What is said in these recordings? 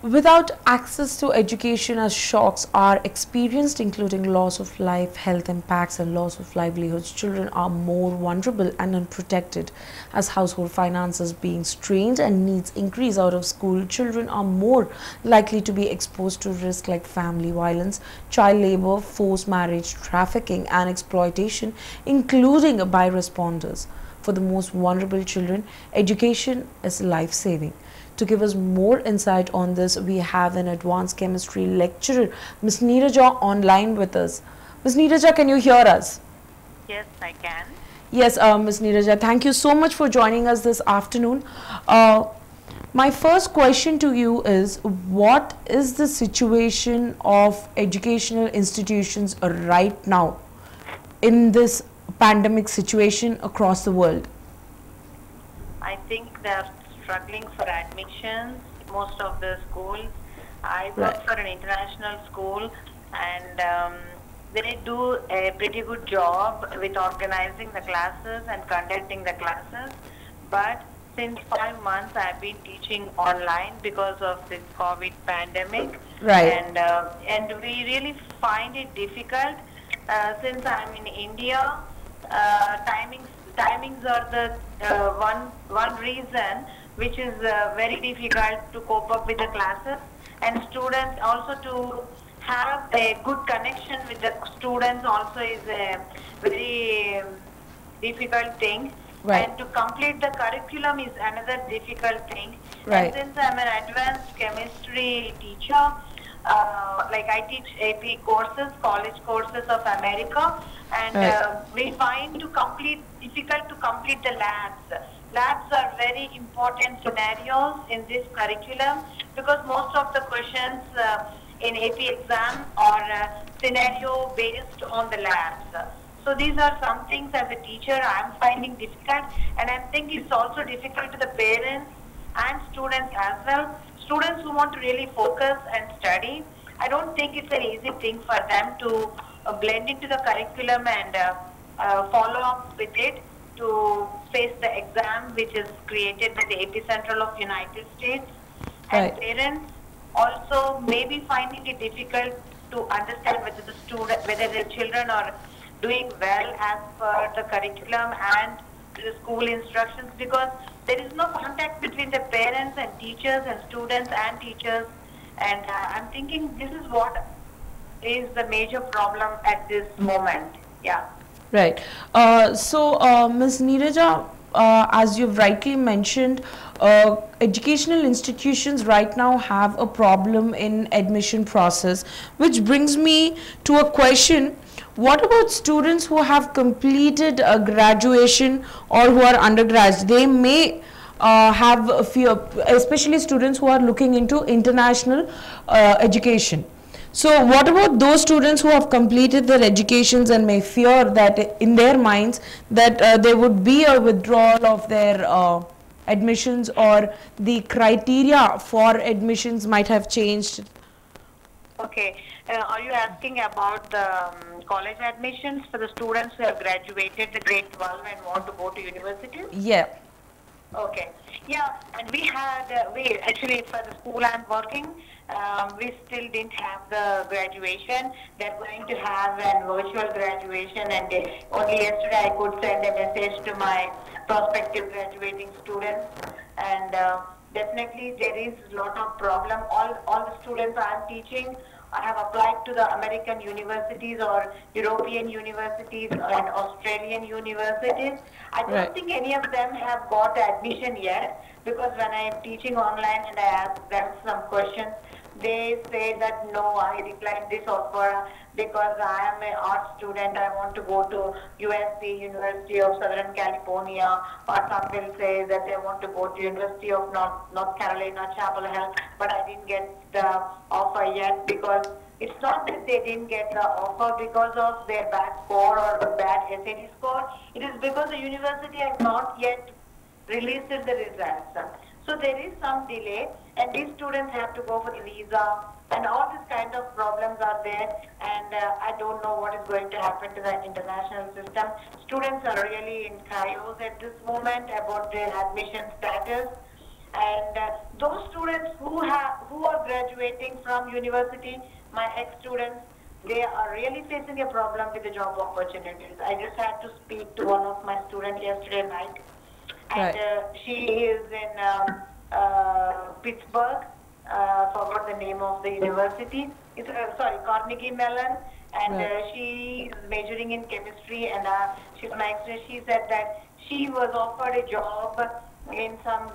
Without access to education, as shocks are experienced, including loss of life, health impacts, and loss of livelihoods, children are more vulnerable and unprotected. As household finances being strained and needs increase out of school, children are more likely to be exposed to risks like family violence, child labor, forced marriage, trafficking, and exploitation, including by responders. For the most vulnerable children, education is life saving. To give us more insight on this, we have an advanced chemistry lecturer, Ms. Neeraja, online with us. Ms. Neeraja, can you hear us? Yes, I can. Yes, Ms. Neeraja, thank you so much for joining us this afternoon. Uh, my first question to you is, what is the situation of educational institutions right now in this pandemic situation across the world? I think they're struggling for admissions, most of the schools. I work Right. for an international school, and they do a pretty good job with organizing the classes and conducting the classes. But since 5 months, I've been teaching online because of this COVID pandemic, Right. and we really find it difficult since I'm in India. Timings are the one reason which is very difficult to cope up with the classes, and students also to have a good connection with the students also is a very difficult thing, Right. and to complete the curriculum is another difficult thing. And Right. since I'm an advanced chemistry teacher, like I teach AP courses, college courses of America, and Right. we find to complete difficult to complete the labs. Labs are very important scenarios in this curriculum because most of the questions in AP exam are scenario based on the labs. So these are some things as a teacher I am finding difficult, and I think it's also difficult to the parents and students as well. Students who want to really focus and study, I don't think it's an easy thing for them to blend into the curriculum and follow up with it to face the exam which is created by the Epicentral of United States. And Right. parents also may be finding it difficult to understand whether their children are doing well as per the curriculum and the school instructions, because there is no contact between the parents and teachers and students and teachers. And I'm thinking this is what is the major problem at this moment. Yeah. Right. Ms. Neeraja, as you've rightly mentioned, educational institutions right now have a problem in admission process, which brings me to a question. What about students who have completed a graduation or who are undergrads? They may have a fear, especially students who are looking into international education. So what about those students who have completed their educations and may fear that in their minds that there would be a withdrawal of their admissions, or the criteria for admissions might have changed? Okay. Are you asking about the college admissions for the students who have graduated the grade 12 and want to go to universities? Yeah. Okay. Yeah, and we actually, for the school I'm working, we still didn't have the graduation. They're going to have a virtual graduation, and only yesterday I could send a message to my prospective graduating students, and definitely there is a lot of problem. All the students I'm teaching, I have applied to the American universities or European universities and Australian universities. I don't Right. think any of them have got admission yet, because when I am teaching online and I ask them some questions, they say that no, I declined this offer because I am an art student. I want to go to USC, University of Southern California, or some will say that they want to go to University of North Carolina, Chapel Hill, but I didn't get the offer yet, because it's not that they didn't get the offer because of their bad score or bad SAT score. It is because the university has not yet released the results. So there is some delay, and these students have to go for the visa, and all these kind of problems are there, and I don't know what is going to happen to the international system. Students are really in chaos at this moment about their admission status, and those students who are graduating from university, my ex-students, they are really facing a problem with the job opportunities. I just had to speak to one of my students yesterday night, and Right. she is in Pittsburgh. Forgot the name of the university. It's sorry, Carnegie Mellon, and Right. she is majoring in chemistry. And she said that she was offered a job in some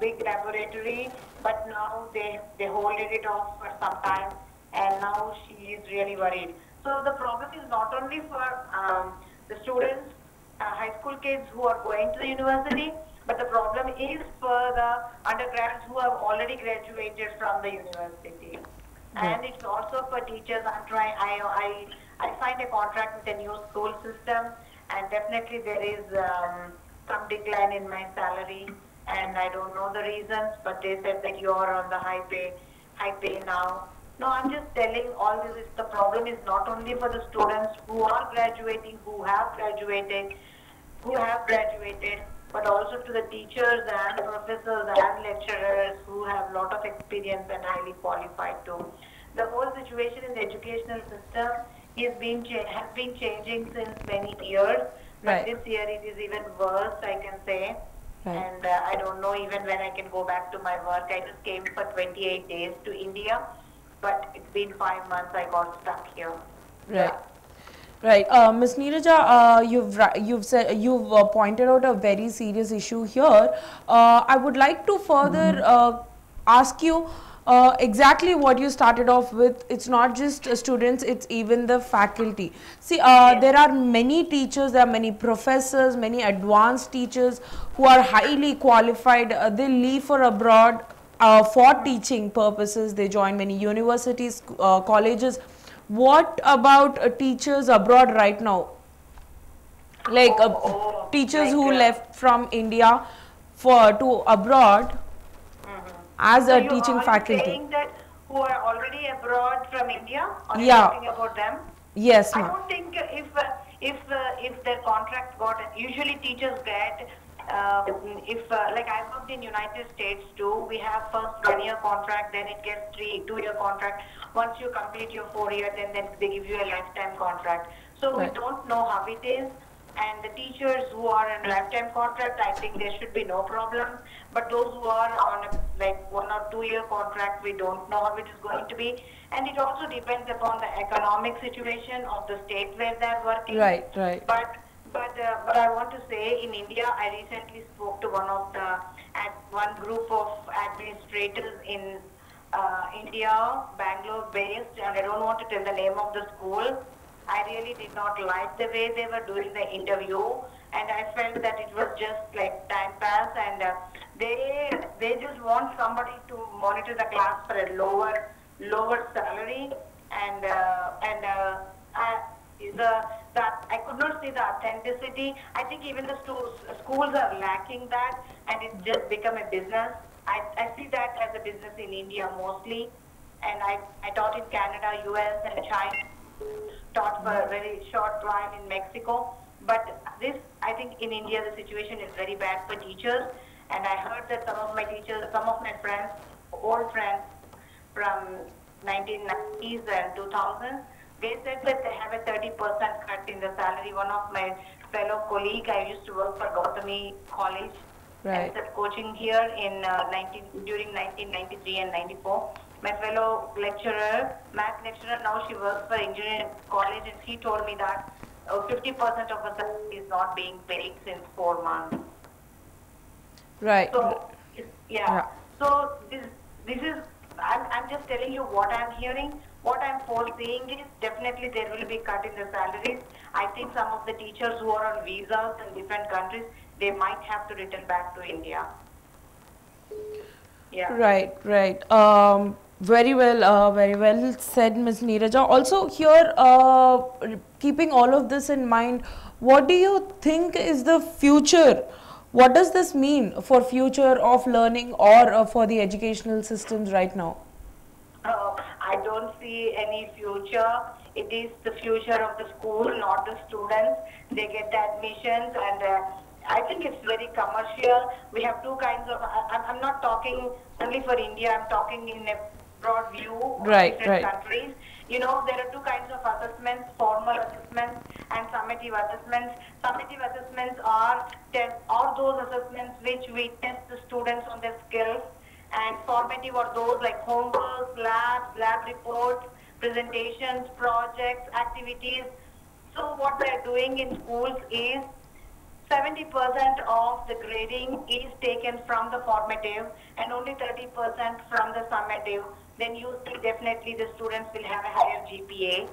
big laboratory, but now they holded it off for some time, and now she is really worried. So the problem is not only for the students, high school kids who are going to the university, but the problem is for the undergrads who have already graduated from the university. Right. And it's also for teachers. I signed a contract with a new school system, and definitely there is some decline in my salary, and I don't know the reasons, but they said that you are on the high pay now. No, I'm just telling all this is the problem is not only for the students who are graduating, who have graduated, but also to the teachers and professors and lecturers who have a lot of experience and highly qualified too. The whole situation in the educational system has been changing since many years, but Right. this year it is even worse, I can say. Right. And I don't know even when I can go back to my work. I just came for 28 days to India, but it's been 5 months I got stuck here. Right. Right, Ms. Neeraja, you've pointed out a very serious issue here. I would like to further ask you exactly what you started off with. It's not just students; it's even the faculty. See, there are many teachers, there are many professors, many advanced teachers who are highly qualified. They leave for abroad for teaching purposes. They join many universities, colleges. What about teachers abroad right now? Like teachers who left from India to abroad as So a you teaching are faculty. saying that who are already abroad from India? Are you Yeah. talking about them? Yes, I ma'am. don't think if their contract got usually teachers get if like I worked in United States too, we have first 1 year contract, then it gets 2 year contract. Once you complete your 4 years, then they give you a lifetime contract. So Right. we don't know how it is. And the teachers who are in lifetime contract, I think there should be no problem. But those who are on like 1 or 2 year contract, we don't know how it is going to be. And it also depends upon the economic situation of the state where they're working. Right, right. But I want to say in India, I recently spoke to one group of administrators in India, Bangalore based, and I don't want to tell the name of the school. I really did not like the way they were doing the interview, and I felt that it was just like time pass, and they just want somebody to monitor the class for a lower salary, and I could not see the authenticity. I think even the schools are lacking that, and it's just become a business. I see that as a business in India mostly, and I taught in Canada, US, and China. Taught for a very short while in Mexico. But this, I think in India, the situation is very bad for teachers. And I heard that some of my friends, old friends from 1990s and 2000s, they said that they have a 30% cut in the salary. One of my fellow colleagues, I used to work for Gautami College, Right. and coaching here in during 1993 and 94. My fellow lecturer, math lecturer, now she works for engineering college, and she told me that 50% of her salary is not being paid since 4 months. Right. So, yeah. Yeah. So this is, I'm just telling you what I'm hearing. What I'm foreseeing is definitely there will be cut in the salaries. I think some of the teachers who are on visas in different countries, they might have to return back to India. Yeah. Right, right. Very well said, Ms. Neeraja. Also, here, keeping all of this in mind, what do you think is the future? What does this mean for future of learning or for the educational systems right now? I don't see any future. It is the future of the school, not the students. They get the admissions, I think it's very commercial. We have two kinds of, I'm not talking only for India, I'm talking in a broad view of Right, different right. countries. You know, there are two kinds of assessments, formal assessments and summative assessments. Summative assessments are those assessments which we test the students on their skills, and formative are those like homework, labs, lab reports, presentations, projects, activities. So what they are doing in schools is 70% of the grading is taken from the formative and only 30% from the summative. Then you see definitely the students will have a higher GPA.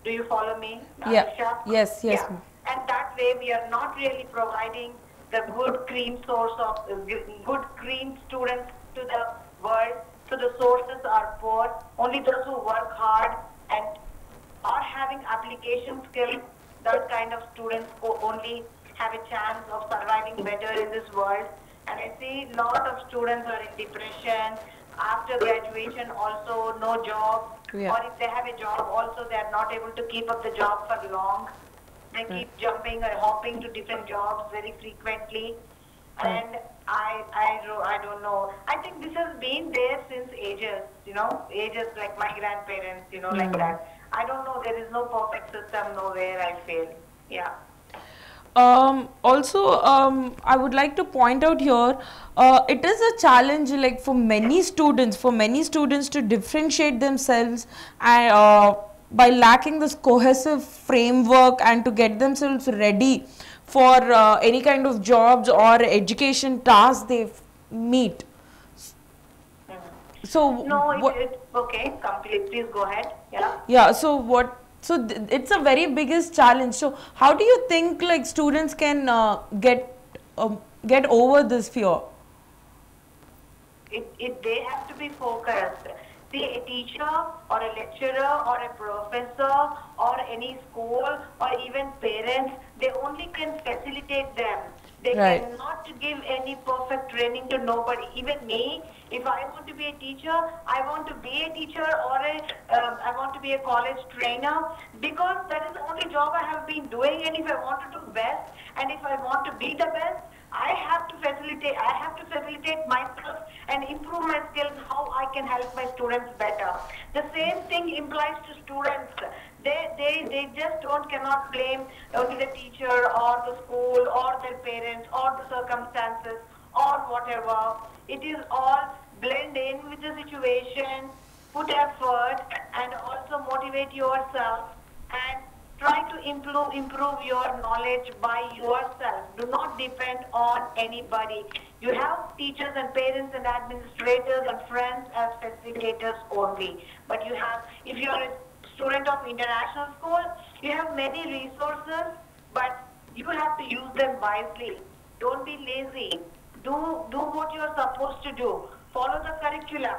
Do you follow me, Yeah. Anisha? Yes, yes, Yeah. ma'am. And that way we are not really providing the good cream source of good cream students to the world. So the sources are poor. Only those who work hard and are having application skills, that kind of students who only have a chance of surviving better in this world. And I see a lot of students are in depression after graduation, also no job, Yeah. or if they have a job, also they are not able to keep up the job for long. They keep jumping or hopping to different jobs very frequently. And I don't know. I think this has been there since ages, ages like my grandparents, like that. I don't know. There is no perfect system nowhere, I feel. Yeah. Also, I would like to point out here, it is a challenge like for many students to differentiate themselves and by lacking this cohesive framework and to get themselves ready for any kind of jobs or education tasks they meet. So No, what? okay, complete. Please go ahead. Yeah. Yeah, so what? So it's a very biggest challenge. So how do you think like students can get over this fear? They have to be focused. See, a teacher or a lecturer or a professor or any school or even parents, they only can facilitate them. They Right. cannot give any perfect training to nobody. Even me, if I want to be a teacher, I want to be a teacher or I want to be a college trainer, because that is the only job I have been doing. And if I want to do best and if I want to be the best, I have to facilitate myself and improve my skills, how I can help my students better. The same thing implies to students. They just cannot blame only the teacher or the school or their parents or the circumstances or whatever. It is all blend in with the situation, put effort and also motivate yourself and try to improve your knowledge by yourself. Do not depend on anybody. You have teachers and parents and administrators and friends as facilitators only. But if you are a student of international school, you have many resources, but you have to use them wisely. Don't be lazy. Do what you are supposed to do. Follow the curriculum.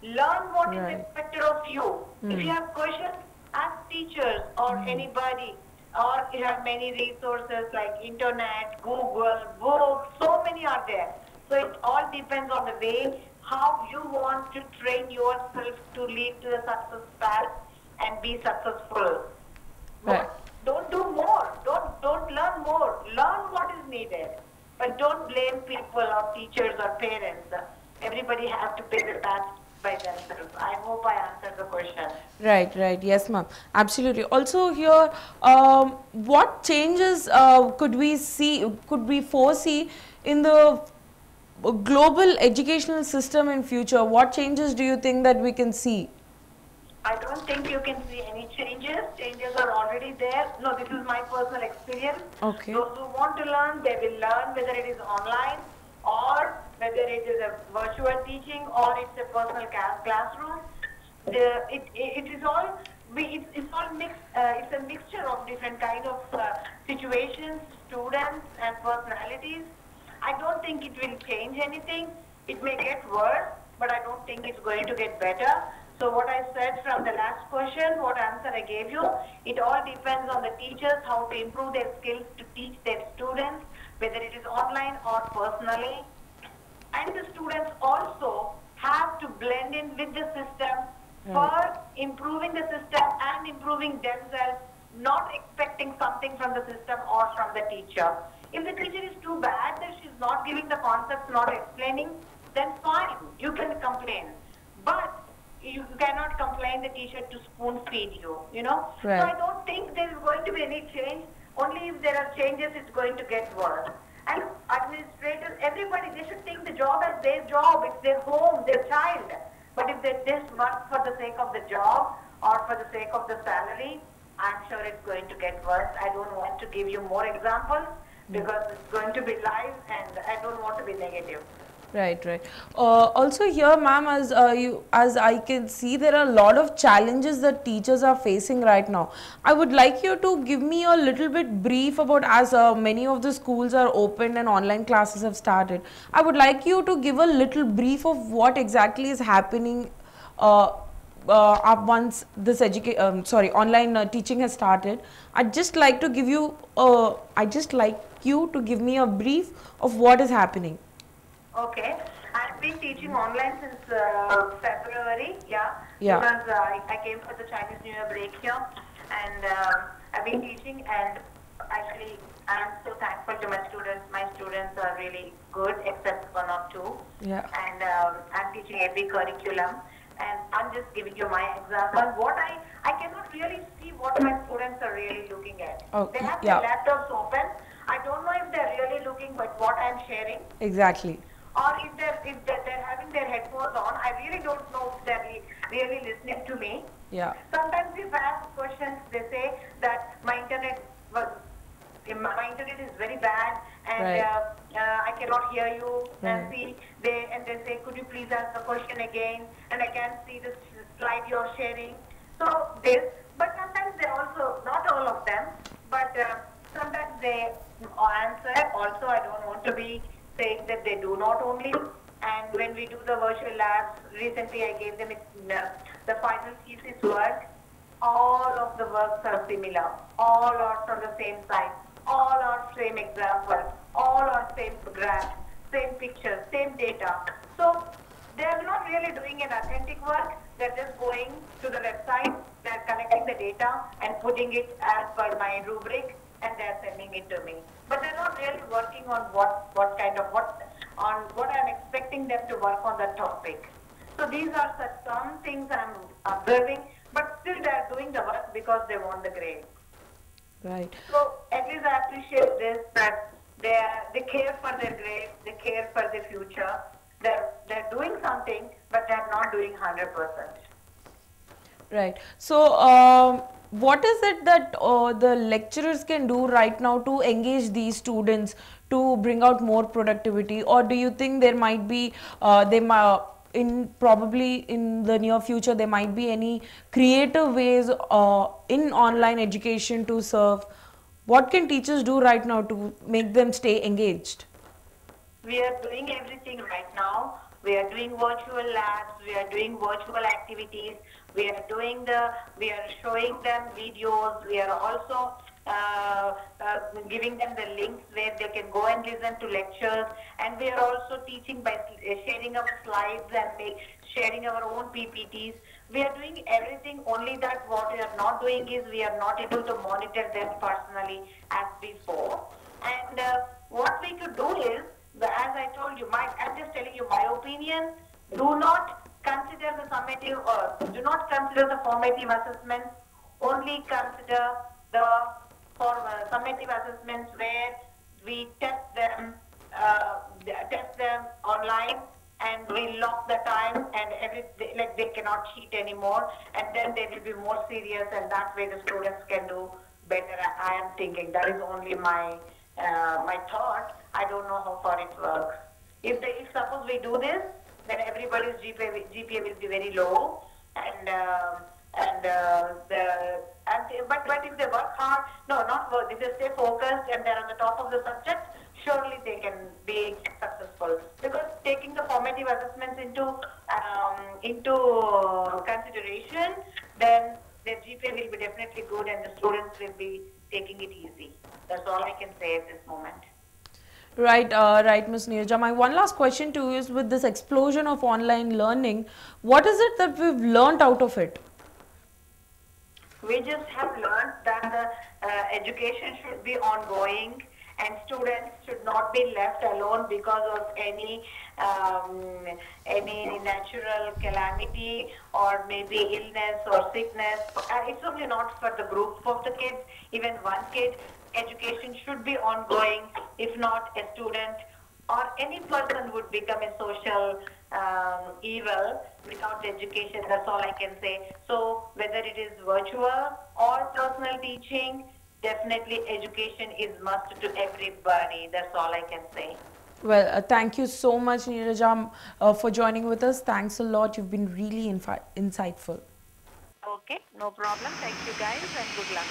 Learn what is expected of you. If you have questions, ask teachers or anybody, or you have many resources like internet, Google, books, so many are there. So it all depends on the way how you want to train yourself to lead to the success path and be successful. Right. Don't do more. Don't learn more. Learn what is needed. But don't blame people or teachers or parents. Everybody has to pay the tax by themselves. I hope I answered the question. Right, right. Yes, ma'am. Absolutely. Also here, what changes could we foresee in the global educational system in future? What changes do you think that we can see? I don't think you can see any changes. Changes are already there. No, this is my personal experience. Okay. Those who want to learn, they will learn, whether it is online or whether it is a virtual teaching or it's a personal classroom. It's all mixed. It's a mixture of different kind of situations, students, and personalities. I don't think it will change anything. It may get worse, but I don't think it's going to get better. So what I said from the last question, what answer I gave you, it all depends on the teachers, how to improve their skills to teach their students, whether it is online or personally. And the students also have to blend in with the system for improving the system and improving themselves, not expecting something from the system or from the teacher. If the teacher is too bad that she's not giving the concepts, not explaining, then fine, you can complain. But you cannot complain the teacher to spoon feed you, you know. So Right. I don't think there is going to be any change. Only if there are changes, it's going to get worse. And administrators, everybody, they should take the job as their job. It's their home, their child. But if they just work for the sake of the job or for the sake of the salary, I'm sure it's going to get worse. I don't want to give you more examples because it's going to be live and I don't want to be negative. Right, right. Also here, ma'am, as I can see, there are a lot of challenges that teachers are facing right now. I would like you to give me a little bit brief about, as many of the schools are open and online classes have started. I would like you to give a little brief of what exactly is happening once this online teaching has started. I'd just like to give you, I'd just like you to give me a brief of what is happening. Okay. I've been teaching online since February, yeah. Yeah. Because I came for the Chinese New Year break here and I've been teaching and actually I'm so thankful to my students. My students are really good except one or two. Yeah. And I'm teaching every curriculum and I'm just giving you my example. What I cannot really see what my students are really looking at. Oh, They have yeah. their laptops open. I don't know if they're really looking but what I'm sharing. Exactly. Or if they're having their headphones on, I really don't know if they're really listening to me. Yeah. Sometimes if I ask questions, they say that my internet is very bad and Right. I cannot hear you. Right. And they say, could you please ask the question again? And I can't see the slide you're sharing. So this, but sometimes they also, not all of them, but sometimes they answer. Also, I don't want to be saying that they do not only. And when we do the virtual labs, recently I gave them the final thesis work. All of the works are similar. All are from the same site. All are same examples. All are same graphs, same pictures, same data. So they are not really doing an authentic work. They're just going to the website. They're collecting the data and putting it as per my rubric, and they're sending it to me. But they're not really working on what I'm expecting them to work on the topic. So these are some things I'm observing, but still they're doing the work because they want the grade. Right. So at least I appreciate this, that they care for their grades, they care for the future. They're doing something, but they're not doing 100%. Right. So, what is it that the lecturers can do right now to engage these students to bring out more productivity? Or do you think there might be, probably in the near future, there might be any creative ways in online education to serve? What can teachers do right now to make them stay engaged? We are doing everything right now. We are doing virtual labs. We are doing virtual activities. We are showing them videos. We are also giving them the links where they can go and listen to lectures. And we are also teaching by sharing our slides and sharing our own PPTs. We are doing everything, only that what we are not doing is we are not able to monitor them personally as before. And what we could do is, as I told you, I'm just telling you my opinion, do not consider the summative or do not consider the formative assessments, only consider the summative assessments where we test them online and we lock the time and they cannot cheat anymore, and then they will be more serious and that way the students can do better. I am thinking that is only my thought. I don't know how far it works. If suppose we do this, then everybody's GPA will be very low, but if they work hard, not work. If they stay focused and they're on the top of the subject, surely they can be successful. Because taking the formative assessments into consideration, then their GPA will be definitely good and the students will be taking it easy. That's all I can say at this moment. Right, right, Ms. Neerja. My one last question to you is, with this explosion of online learning, what is it that we've learned out of it? We just have learned that the education should be ongoing and students should not be left alone because of any natural calamity or maybe illness or sickness. It's only not for the group of the kids, even one kid. Education should be ongoing. If not, a student or any person would become a social evil without education. That's all I can say. So whether it is virtual or personal teaching, definitely education is must to everybody. That's all I can say. Well, thank you so much, Neeraja, for joining with us. Thanks a lot. You've been really insightful. Okay, no problem. Thank you guys and good luck.